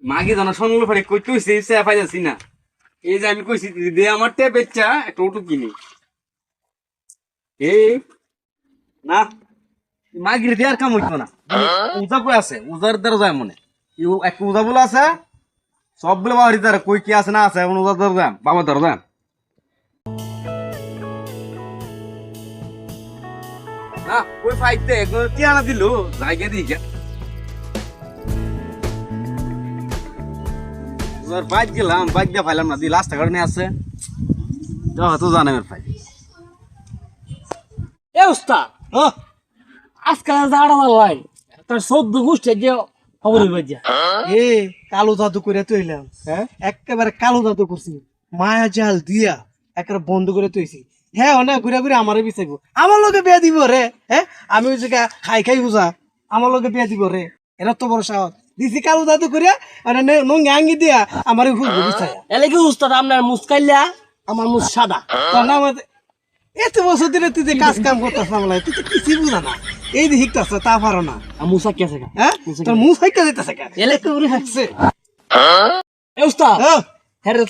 মাগি জানা শুনলো পরে কই তুইছি সে পাইছি না এই যে আমি কইছি দে আমার টে বেচ্চা একটা ওটু কিনি এই না মাগির দিয়ে আর কাম হইতো না উজা কই আছে উজার দ্বারা যায় মনে এক উজা বলে আছে সব বলে বাড়ি দ্বারা কই কি আছে না আছে এখন উজার দ্বারা যাম বাবা দ্বারা যাম না কই ফাইতে এখন কি আনা দিল জায়গা দিয়ে যা বাইক গেলাম বাইক দিয়ে ফাইলাম না দি লাস্ট কারণে আছে তো জানে আমার ফাইল এ উস্তাদ আজকাল জাড়া লাই তার সদ্য গোষ্ঠী যে খবর হইবা যা এ কালো জাদু করে তৈলাম হ্যাঁ একেবারে কালো জাদু করছি মায়া জাল দিয়া একেবারে বন্ধ করে তৈছি হ্যাঁ অনেক ঘুরে ঘুরে আমারে বিচাইব আমার লগে বিয়া দিব রে হ্যাঁ আমি ওই জায়গা খাই খাই বুঝা আমার লগে বিয়া দিব রে এরা তো বড় সাহস দিছি কালো জাদু করে মানে নঙ্গি আঙ্গি দিয়া আমারে ঘুরবো বিচাই এলে কি উস্তাদ আপনার মুসকাইলা আমার মুস সাদা তোর নাম এত বছর ধরে তুই যে কাজ কাম করতেছ আমলাই তুই তো কিছুই বুঝা না এই যে শিখতেছ তা পারো না আর মুসা কি আছে হ্যাঁ তোর মুখ হাইকা দিতেছে কেন এলে তো উড়ে হাসছে এ উস্তাদ হ্যাঁ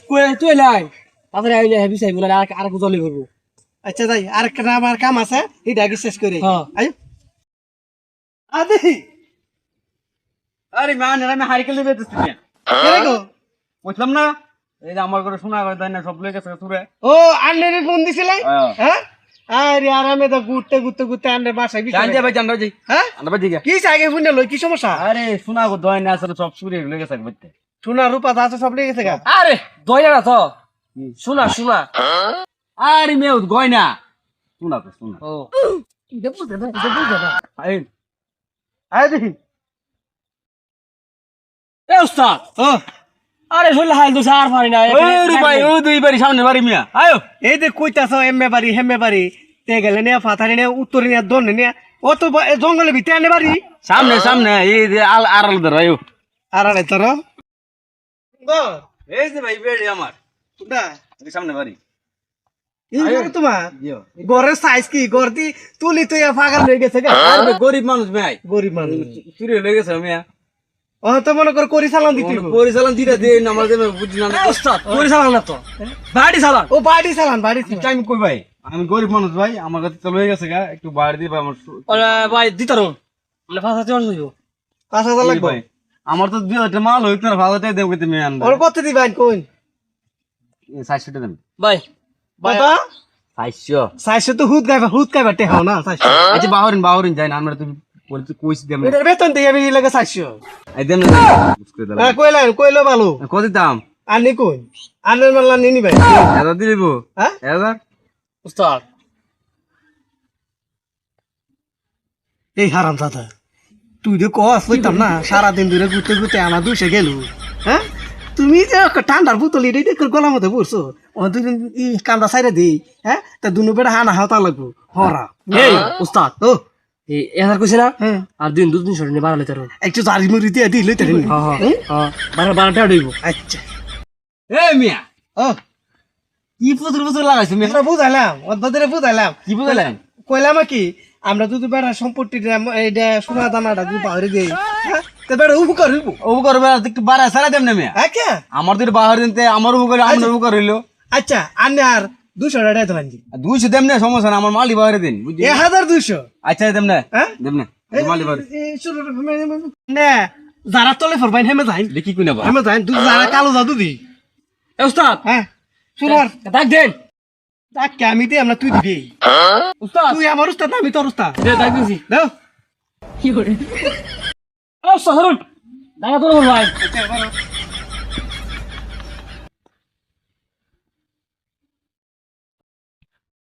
কই তুই লাই তাড়াতাড়ি আইলে হেবি চাই বলে আর জলি করবো আচ্ছা যাই আরেকটা আমার কাম আছে এটা আগে শেষ করে হ্যাঁ। আয়ো আদি আরে মান আমি হারিকেল দিতে দিছি কেরে গো বুঝলাম না এই যে আমার ঘরে শোনা করে দেয় না সব লয়ে গেছে তুরে ও আন্নারে ফোন দিছিলাই হ্যাঁ আরে আরামে তো ঘুরতে ঘুরতে ঘুরতে আন্নার বাসায় জান যা ভাই জান রাজি হ্যাঁ আন্না ভাই দিগা কি চাইগে ফোন লই কি সমস্যা আরে শোনা গো দয় না আসলে সব চুরি লয়ে গেছে বইতে সোনা রূপা আছে সব লেগে গেছে গা আরে দয়া না তো শোনা শোনা আরে মেউ গয়না শোনা তো শোনা ও দেবো দেবো আই আয় দেখি এ উস্তাদ ও আরে শুনলে হাল তো সার পারি না ওরে ভাই ও দুই বাড়ি সামনে বাড়ি মিয়া আয়ো এই যে কইতাছ এমএ বাড়ি হেমে বাড়ি তে গেলে নিয়ে ফাতারি নিয়ে উত্তরে নিয়ে দন নিয়ে ও তো জঙ্গলের ভিতরে আনে বাড়ি সামনে সামনে এই যে আড়াল ধর আয়ো আর আড়াই তোর এই যে ভাই বেড়ি আমার কোনটা এই সামনে বাড়ি এই ঘর তোমার জিও ঘরের সাইজ কি ঘর দি তুলি তুই ফাগার হয়ে গেছে গা আরে গরিব মানুষ ভাই গরিব মানুষ চুরি লয়ে গেছে মিয়া ও তো মনে কর করি চালান দিতে পরিচালন দিতে দেন আমার যে বুঝি না উস্তাদ করি চালান না তো বাড়ি চালান ও বাড়ি চালান বাড়ি চালান। আমি কই ভাই আমি গরিব মানুষ ভাই আমার কাছে তো লয়ে গেছে গা একটু বাড়ি দিবা আমার ভাই দিতারুন মানে ফাঁসা চল যাইব 5,000 লাগবে ভাই আমার তো 2000 মাল হইতো না ভালো টাই দেব কইতে আমি আনবো ওর কত দিবেন কোন 600 টাকা দেন ভাই বাবা 600 সাইজ তো হুদ গাইবা তে হাও না সাইজ আচ্ছা বাহরিন যাই না আমরা তুমি বলতে কইছি দেম এটার বেতন দিয়ে আমি লাগে 700 এই দেন না বুঝতে দাও হ্যাঁ কইলো ভালো কত দাম আনি কই আনের মাল্লা নিনি ভাই এত দিব হ্যাঁ 1000 উস্তাদ এই হারাম দাদা তুই যে কস লইতাম না সারাদিন ধরে ঘুরতে ঘুরতে আনা দুষে গেল হ্যাঁ তুমি যে ঠান্ডার বোতল এটাই দেখে গলার মধ্যে পড়ছো ও দুদিন কান্দা সাইডে দিই হ্যাঁ তা দুনো বেড়া হানা হাওতা লাগবো হরা এই উস্তাদ ও এই এহার কইছে না হ্যাঁ আর দিন দুদিন সরে নে বাড়া লইতারুন একটু জারি মুড়ি দিয়ে দিই লইতে হ্যাঁ হ্যাঁ বাড়াটা হইব আচ্ছা এ মিয়া ও কি ফুসুর লাগাইছ মিয়া আমরা বুঝাইলাম অদ্ভুতরে বুঝাইলাম কি বুঝাইলেন কইলাম কি আমরা যদি বেড়া সম্পত্তি এইটা সোনা দানাটা যদি পাহরে দিই হ্যাঁ তো বেড়া উপকার হইব ও করবে একটু বাড়া সারা দেম না মিয়া হ্যাঁ কে আমার তো বাহার দিনতে আমার উপকার আমার উপকার হইলো আচ্ছা আনে আর 200 টাকা দেন জি 200 দেম না সমস্যা না আমার মালি বাহারে দিন বুঝলি 1200 আচ্ছা দেম না হ্যাঁ দেম না মালি বাহারে না যারা তলে ফরবাইন হেমে যাইন দেখি কোনা বা হেমে যাইন দুই যারা কালো জাদু দি এ উস্তাদ হ্যাঁ শুনার ডাক দেন তাকে আমি দিই আমরা তুই দিবি উস্তাদ তুই আমার উস্তাদ আমি তোর উস্তাদ দে ডাক দিছি দাও কি করে ও সহরুন দাঁড়া তোর ভাই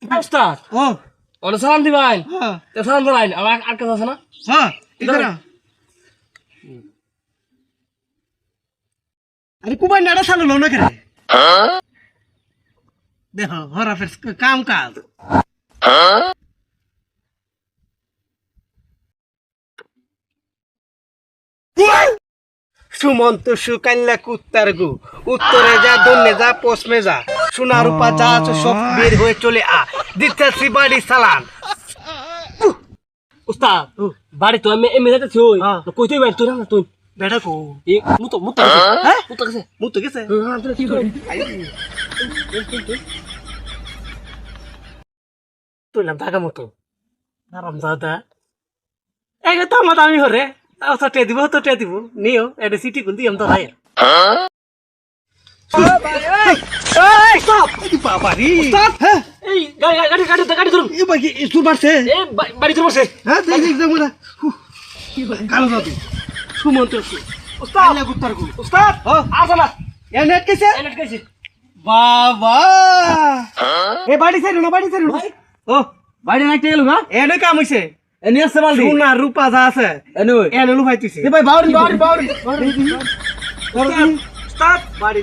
উস্তাদ ও ওরে সালাম দিবেন হ্যাঁ তে সালাম দিবেন আমার আর কাছে আছে না হ্যাঁ ইদারা আরে কুবাই নাড়া চালু লো না করে দেখো হরা ফের কাম কাজ সুমন্ত সুকান্যা কুত্তার গু উত্তরে যা দন্নে যা পশ্চিমে যা সোনা রূপা যা আছে সব বের হয়ে চলে আ দিতেছি বাড়ি চালান উস্তাদ বাড়ি তো আমি এমনি যাইতেছি ওই হ্যাঁ। কইতেই বাইন তুই না তুই বেটা কো এই মুতো মুতো গেছে হ্যাঁ মুতো গেছে মুতো গেছে হ্যাঁ তোরা কি করি তুইলাম টাকা মতো আরাম দাদা একে তো আমার দামি হরে আচ্ছা টে দিব নিও এটা সিটি কোন দিম তো রায় বাবারি হ্যাঁ এই গাড়ি ধরুন এ বাকি সুর মারছে এই বাড়ি ধরে বসে হ্যাঁ দেখ দেখ মোরা কালো দাদু সুমন্ত উস্তাদ আইলা গুত্তার গু উস্তাদ আসো না এ নেট কেছে এনে গেছি বাবা এ বাড়ি ছাইরো না ও বাড়ি নাইতে গেল না এনে কাম হইছে এনে আসছে মাল দি সোনা রূপা যা আছে এনে ওই এনে লুভাইতিছে এ ভাই বাউরি উস্তাদ বাড়ি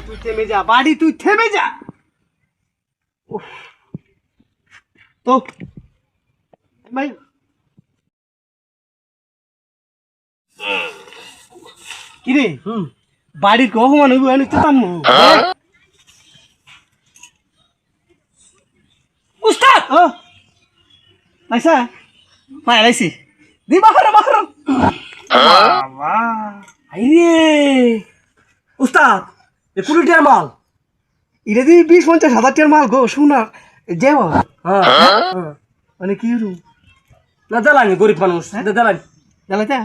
তুই থেমে যা উফ। তো ভাই কিরে বাড়ির কহ মানে আমি তো তাম উস্তাদ ও পয়সা পাইলাইছি দি বাহার বাবা আইরে উস্তাদ এ কুড়ি টাকার মাল এটা দি 20-50 হাজার টাকার মাল গো শোনা দেব হ্যাঁ মানে কি রু না জ্বালানি গরিব মানুষ জ্বালানি জানাতে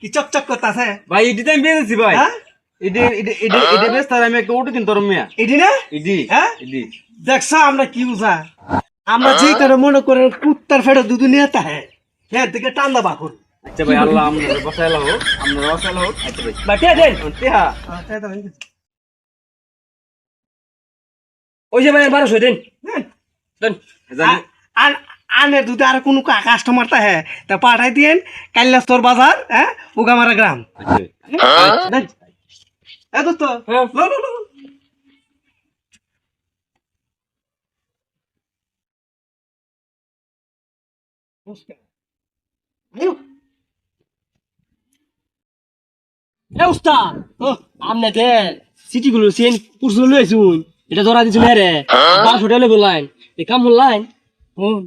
কি চকচক করতেছে ভাই এটি তো আমি বেঁচেছি ভাই হ্যাঁ এটা বেশ তার আমি একটা ওটু কিনতে মিয়া এটি না ইডি হ্যাঁ ইডি দেখছ আমরা কি বুঝা আমরা যে করে মনে করে কুত্তার ফেটে দুধ নিয়ে তা হ্যাঁ দিকে টান্দা বাকুর আচ্ছা ভাই আল্লাহ আপনার বসাইলা হোক আপনার বসাইলা হোক আচ্ছা ভাই বাটিয়া দেন তেহা ওই যে ভাই 1200 দেন দেন জানি আনে দুধে আর কোনো কাস্টমার তা হ্যাঁ তা পাঠাই দিয়েন কাল্লাস্তর বাজার হ্যাঁ উগামারা গ্রাম আচ্ছা দেন এ দোস্ত হ্যাঁ। লো আয়ো এ উস্তাদ আমনে তে সিটি গুলো সেন পুরসুল লইছুন এটা ধরা দিছুন রে 1200 টাকা বললাইন এ কাম হলাইন হুন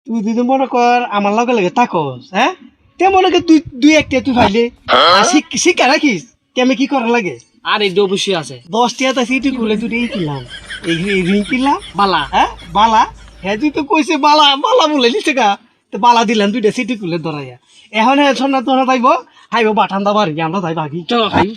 তুই যদি মনে কর আমার লগে লাগে তাকস হ্যাঁ তে মনে কর দুই একটা তুই ফাইলে আর শিক্ষা রাখিস কেমন কি করা লাগে আর এই অবশ্যই আছে 10 টাকা সিটি খুলে তুই এই কিনলাম এই রিং কিনলাম বালা হ্যাঁ বালা হ্যাঁ তুই তো কইছে বালা বলে নিছে গা তো বালা দিলাম দুইটা সিটি খুলে ধরাইয়া এখন সোনা তোরা যাইব হাইব বাটান দাবার আমরা যাইব আগে চলো খাই